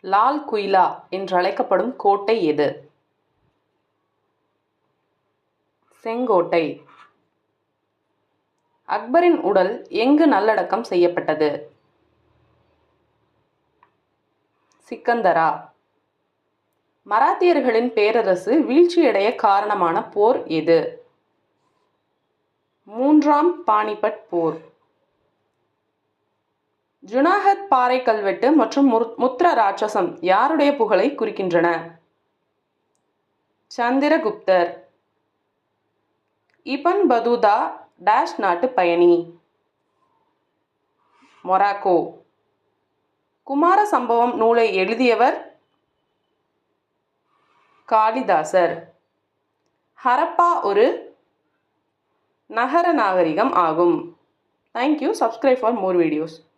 லால் குயிலா என்றழைக்கப்படும் கோட்டை எது? செங்கோட்டை. அக்பரின் உடல் எங்கு நல்லடக்கம் செய்யப்பட்டது? சிக்கந்தரா. மராத்தியர்களின் பேரரசு வீழ்ச்சியடைய காரணமான போர் எது? மூன்றாம் பானிபட் போர். ஜுனாகத் பாறை கல்வெட்டு மற்றும் முத்ர ராட்சசம் யாருடைய புகழை குறிக்கின்றன? சந்திரகுப்தர். இபன் பதூதா டேஷ் நாட்டு பயணி? மொராக்கோ. குமார சம்பவம் நூலை எழுதியவர்? காளிதாசர். ஹரப்பா ஒரு நகர நாகரிகம் ஆகும். Thank you. Subscribe for more videos.